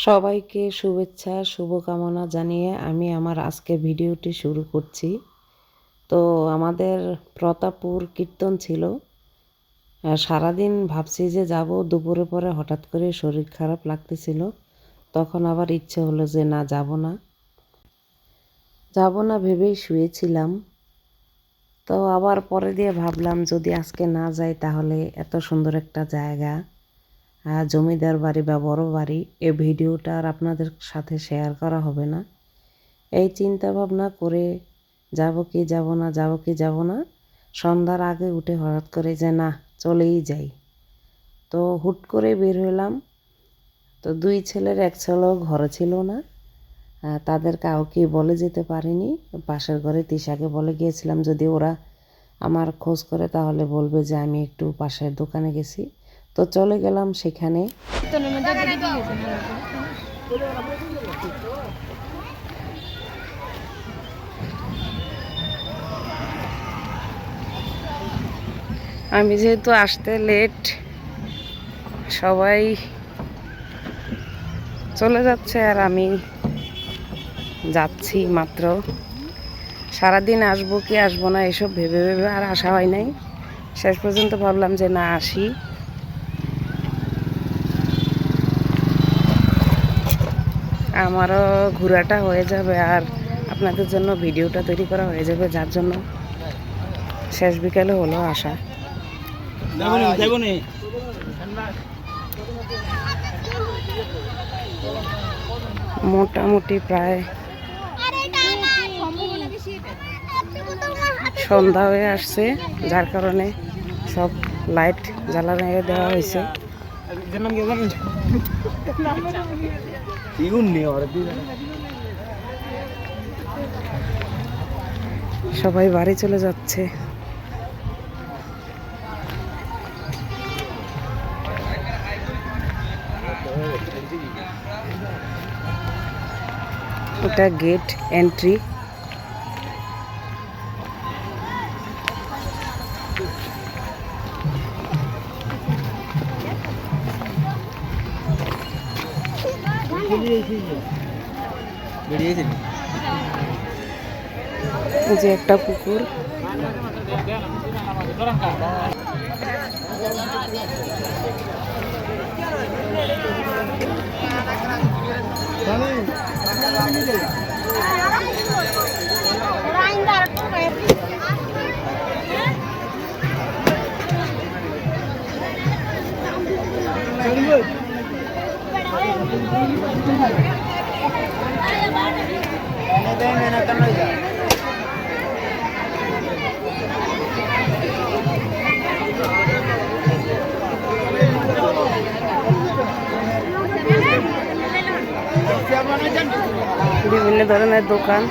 সবাইকে শুভেচ্ছা শুভকামনা জানিয়ে আমি আমার আজকের ভিডিওটি শুরু করছি। তো আমাদের প্রতাপপুর কীর্তন ছিল। সারাদিন ভাবছি যে যাব, দুপুরে পরে হঠাৎ করে শরীর খারাপ লাগতেছিল। তখন আবার ইচ্ছে হলো যে না, যাব না ভেবেই শুয়েছিলাম। তো আবার পরে দিয়ে ভাবলাম যদি আজকে না যাই তাহলে এত সুন্দর একটা জায়গা, জমিদার বাড়ি বা বড় বাড়ি, এই ভিডিওটা আর আপনাদের সাথে শেয়ার করা হবে না। এই চিন্তা ভাবনা করে যাব কি যাব না সন্ধ্যার আগে উঠে হঠাৎ করে যে না, চলেই যাই। তো হুট করে বের হলাম। তো দুই ছেলের এক ছেলেও ঘরে ছিল না, তাদের কাউকে বলে যেতে পারিনি। পাশের ঘরে তিশাকে বলে গিয়েছিলাম যদি ওরা আমার খোঁজ করে তাহলে বলবে যে আমি একটু পাশের দোকানে গেছি। তো চলে গেলাম সেখানে। আমি যেহেতু আসতে লেট, সবাই চলে যাচ্ছে আর আমি যাচ্ছি মাত্র। সারাদিন আসবো কি আসবো না এসব ভেবে ভেবে আর আসা হয় নাই। শেষ পর্যন্ত ভাবলাম যে না, আসি। আমারও ঘোরাটা হয়ে যাবে আর আপনাদের জন্য ভিডিওটা তৈরি করা হয়ে যাবে, যার জন্য শেষ বিকালে হলো আসা। মোটামুটি প্রায় সন্ধ্যা হয়ে আসছে, যার কারণে সব লাইট জ্বালানো দেওয়া হয়েছে। সবাই বাড়ি চলে যাচ্ছে। ওটা গেট এন্ট্রি। যে একটা পুকুর, বিভিন্ন ধরনের দোকান।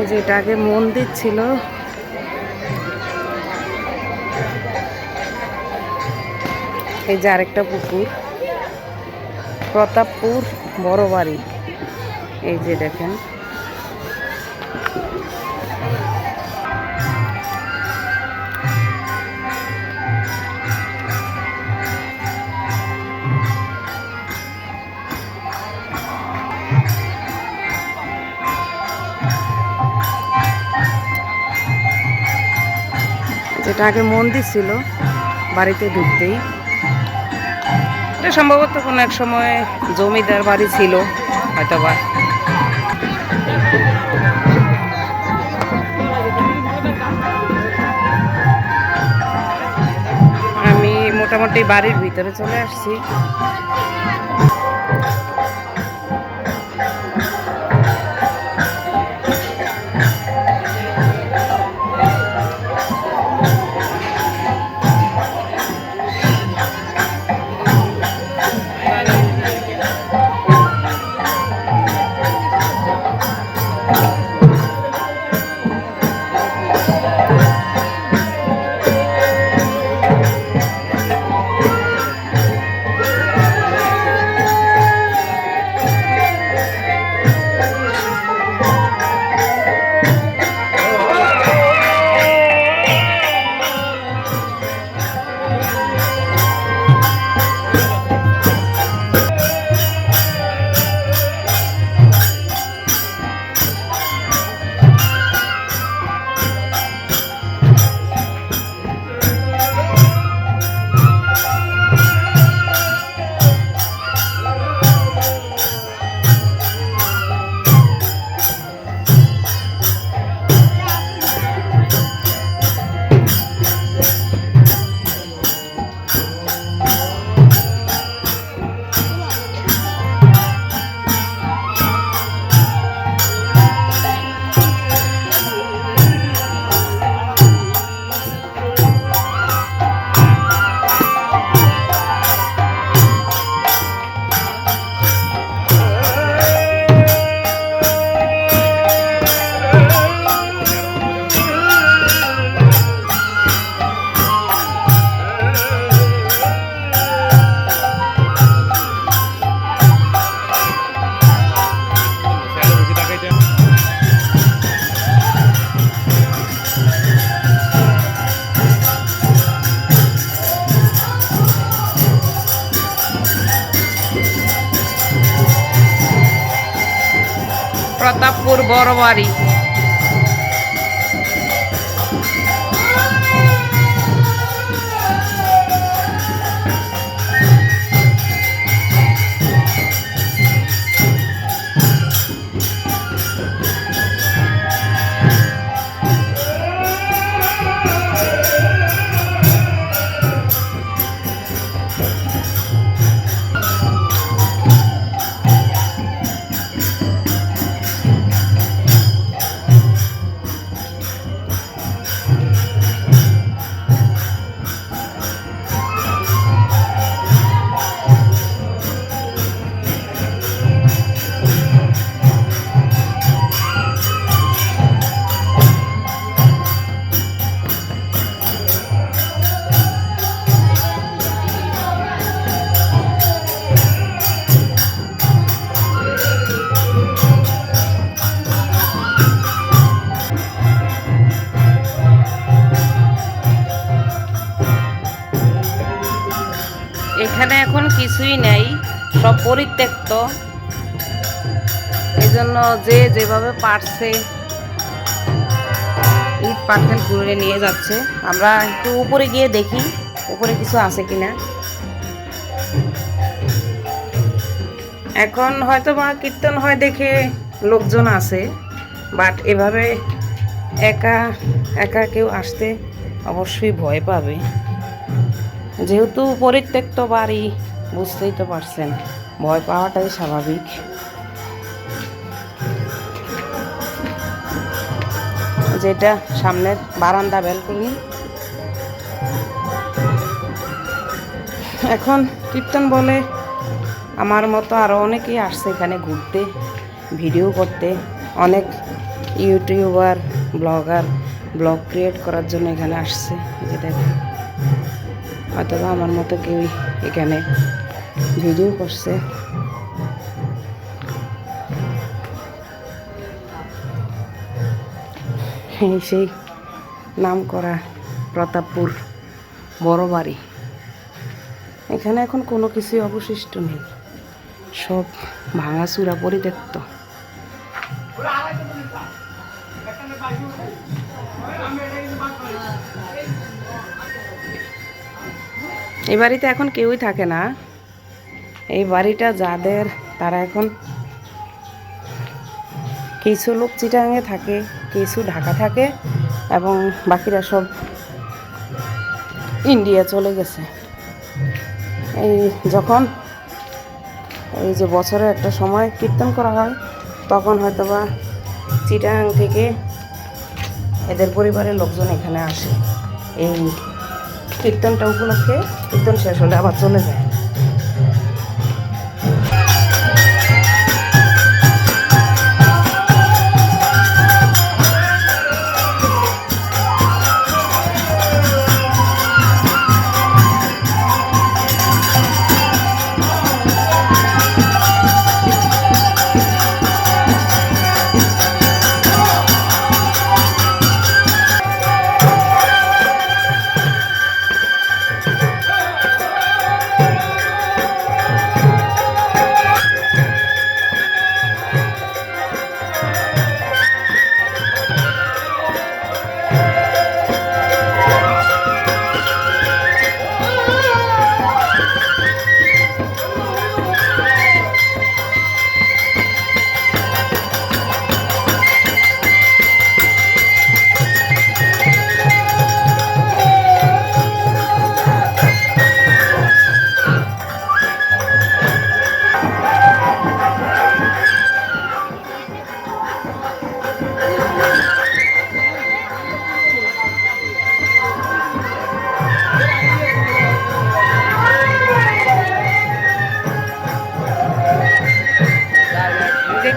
যেটা আগে মন্দির ছিল, এই যে আরেকটা পুকুর, প্রতাপপুর বড় বাড়ি। এই যে দেখেন, যেটা আগে মন্দির ছিল বাড়িতে ঢুকতেই। এটা সম্ভবত কোনো এক সময় জমিদার বাড়ি ছিল হয়তোবা। আমি মোটামুটি বাড়ির ভিতরে চলে আসছি। প্রতাপপুর বড় বাড়ি। এখানে এখন কিছুই নাই, সব পরিত্যক্ত। এই জন্য যে যেভাবে পারছে ইট পাথর ঘুরে নিয়ে যাচ্ছে। আমরা একটু উপরে গিয়ে দেখি উপরে কিছু আছে কিনা। এখন হয়তো বা কীর্তন হয় দেখে লোকজন আছে, বাট এভাবে একা একা কেউ আসতে অবশ্যই ভয় পাবে। যেহেতু পরিত্যক্ত বাড়ি, বুঝতেই তো পারছেন, ভয় পাওয়াটাই স্বাভাবিক। যেটা সামনের বারান্দা ব্যালকনি। এখন কীর্তন বলে আমার মতো আরও অনেকেই আসছে এখানে ঘুরতে, ভিডিও করতে। অনেক ইউটিউবার, ব্লগার ব্লগ ক্রিয়েট করার জন্য এখানে আসছে। যেটা হয়তো আমার মতো কেউই এখানে ভিডিও করছে। সেই নাম করা প্রতাপপুর বড় বাড়ি। এখানে এখন কোনো কিছুই অবশিষ্ট নেই, সব ভাঙাচুরা পরিত্যক্ত। এই বাড়িতে এখন কেউই থাকে না। এই বাড়িটা যাদের, তারা এখন কিছু লোক চিটাগাঙে থাকে, কিছু ঢাকা থাকে, এবং বাকিরা সব ইন্ডিয়া চলে গেছে। এই যখন এই যে বছরে একটা সময় কীর্তন করা হয়, তখন হয়তোবা চিটাগাং থেকে এদের পরিবারের লোকজন এখানে আসে। এই কীর্তনটা উপলক্ষে কীর্তন শেষ হলে আবার চলে যায়।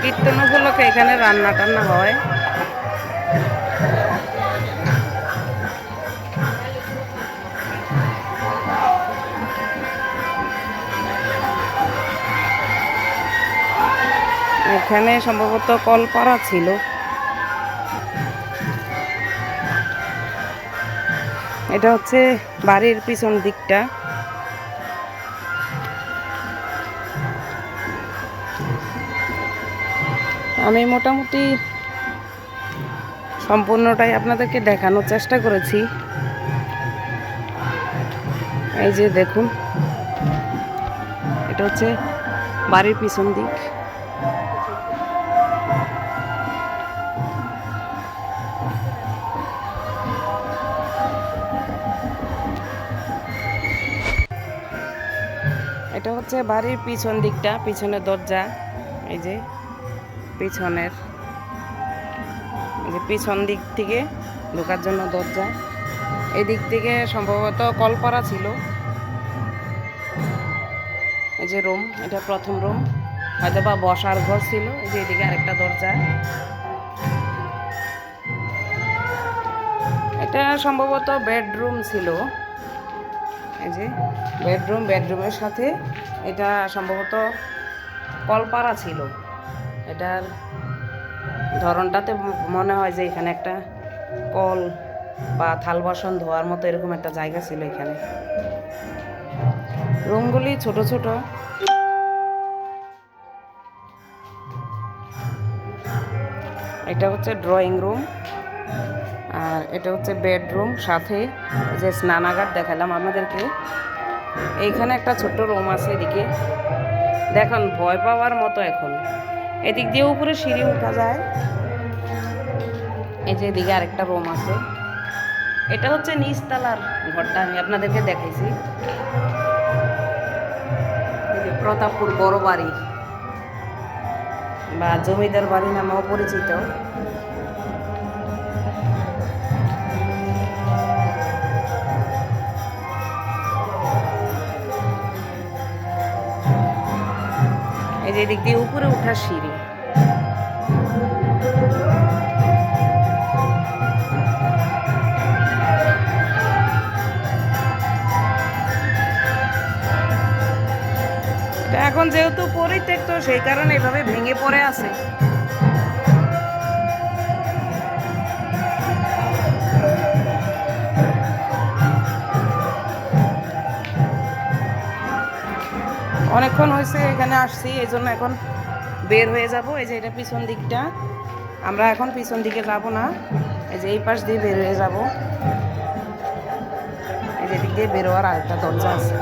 কীর্তন উপলক্ষে এখানে রান্না টান্না হয়। এখানে সম্ভবত কলপাড়া ছিল। এটা হচ্ছে বাড়ির পিছন দিকটা। আমি মোটামুটি সম্পূর্ণটাই আপনাদেরকে দেখানোর চেষ্টা করেছি। এই যে দেখুন, এটা হচ্ছে বাড়ির পিছন দিক। এটা হচ্ছে বাড়ির পিছন দিকটা, পিছনের দরজা। এই যে পিছনের, এই যে পিছন দিক থেকে ঢোকার জন্য দরজা। এই দিক থেকে সম্ভবত কলপাড়া ছিল। এই যে রুম, এটা প্রথম রুম, হয়তো বা বসার ঘর ছিল। এই যে এদিকে আরেকটা দরজা, এটা সম্ভবত বেডরুম ছিল। এই যে বেডরুম, বেডরুমের সাথে এটা সম্ভবত কলপাড়া ছিল। এটার ধরনটাতে মনে হয় যে এখানে একটা কল বা থাল বাসন ধোয়ার মতো এরকম একটা জায়গা ছিল এখানে। রুমগুলি ছোট ছোট। এটা হচ্ছে ড্রয়িং রুম, আর এটা হচ্ছে বেডরুম, সাথে যে স্নানাগার দেখালাম আমাদেরকে। এইখানে একটা ছোট্ট রুম আছে এদিকে, দেখুন ভয় পাওয়ার মতো। এখন এদিক দিয়ে উপরে সিঁড়ি উঠা যায়। এই যে এদিকে আরেকটা রুম আছে। এটা হচ্ছে নিচতলার ঘরটা, আমি আপনাদেরকে দেখাইছি। এই যে প্রতাপপুর বড় বাড়ি বা জমিদার বাড়ি নামেও পরিচিত। এই যে এদিক দিয়ে উপরে উঠার সিঁড়ি। এখন যেহেতু পরিত্যক্ত, সেই কারণে এভাবে ভেঙে পড়ে আছে। অনেকক্ষণ হয়েছে এখানে আসছি, এই জন্য এখন বের হয়ে যাব। এই যে এটা পিছন দিকটা, আমরা এখন পিছন দিকে যাব না, এই যে এই পাশ দিয়ে বের হয়ে যাব। এই যে দিক দিয়ে বেরোয়ার আরেকটা দরজা আছে।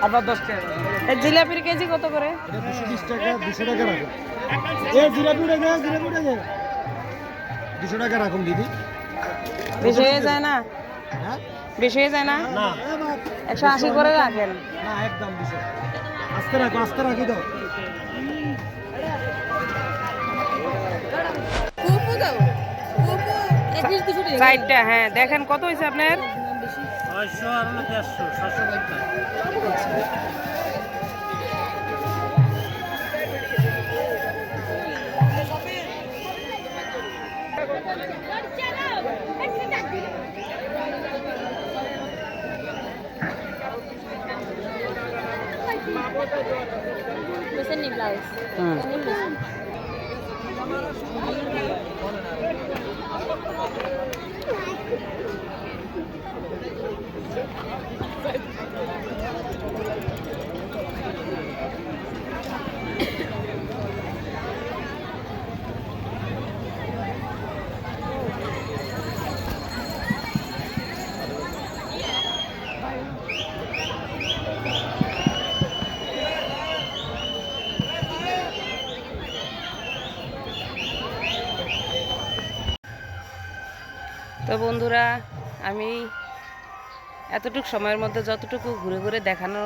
আপনার 10 টাকা। জিলাপির কেজি কত করে? 220 টাকা, 200 টাকা রাখুন। জিলাপি উঠে গেছে, জিলাপি উঠে গেছে। 200 টাকা রাখুন দিদি। বেশি হয়ে যায় না? হ্যাঁ, বেশি হয়ে যায় না? না 180 করে রাখেন। না, একদম 200। আস্তে রাখো, আস্তে রাখি তো। সাইডটা, হ্যাঁ দেখেন কত হয়েছে আপনার? 600 আর হলো 150, 750। Pesen nih blouse. Ini pesen. তো বন্ধুরা, আমি এতটুকু সময়ের মধ্যে যতটুকু ঘুরে ঘুরে দেখানো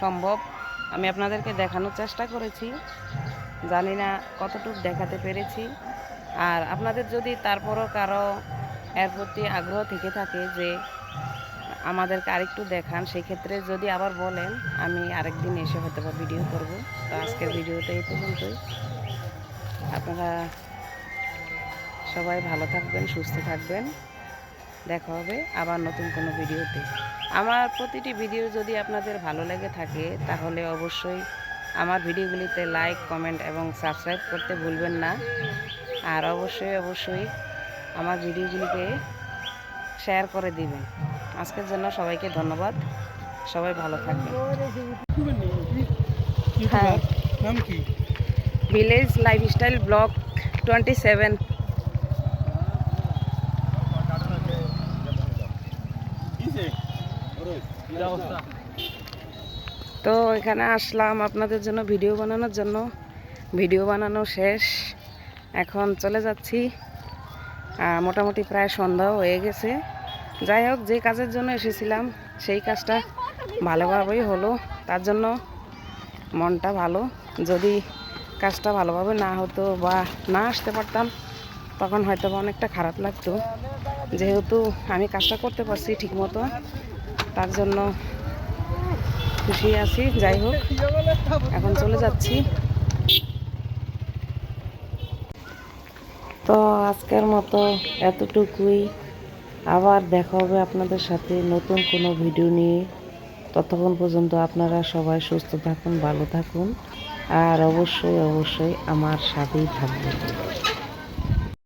সম্ভব আমি আপনাদেরকে দেখানোর চেষ্টা করেছি। জানি না কতটুকু দেখাতে পেরেছি। আর আপনাদের যদি তারপরও কারো এর প্রতি আগ্রহ থেকে থাকে যে আমাদেরকে আরেকটু দেখান, সেক্ষেত্রে যদি আবার বলেন আমি আরেকদিন এসে হয়তো বা ভিডিও করব। তো আজকের ভিডিওটা এই পর্যন্তই। আপনারা সবাই ভালো থাকবেন, সুস্থ থাকবেন। দেখা হবে আবার নতুন কোনো ভিডিওতে। আমার প্রতিটি ভিডিও যদি আপনাদের ভালো লেগে থাকে তাহলে অবশ্যই আমার ভিডিওগুলিতে লাইক, কমেন্ট এবং সাবস্ক্রাইব করতে ভুলবেন না। আর অবশ্যই আমার ভিডিওগুলিকে শেয়ার করে দিবেন। আজকের জন্য সবাইকে ধন্যবাদ। সবাই ভালো থাকবেন। হ্যাঁ, নাম কি? Village lifestyle blog 27। তো এখানে আসলাম আপনাদের জন্য ভিডিও বানানোর জন্য। ভিডিও বানানো শেষ, এখন চলে যাচ্ছি। মোটামুটি প্রায় সন্ধ্যাও হয়ে গেছে। যাই হোক, যে কাজের জন্য এসেছিলাম সেই কাজটা ভালোভাবেই হলো, তার জন্য মনটা ভালো। যদি কাজটা ভালোভাবে না হতো বা না আসতে পারতাম তখন হয়তো বা অনেকটা খারাপ লাগতো। যেহেতু আমি কাজটা করতে পারছি ঠিকমতো, তার জন্য খুশি আছি। যাই হোক, এখন চলে যাচ্ছি। তো আজকের মতো এতটুকুই। আবার দেখা হবে আপনাদের সাথে নতুন কোনো ভিডিও নিয়ে। ততক্ষণ পর্যন্ত আপনারা সবাই সুস্থ থাকুন, ভালো থাকুন, আর অবশ্যই আমার সাথেই থাকবেন।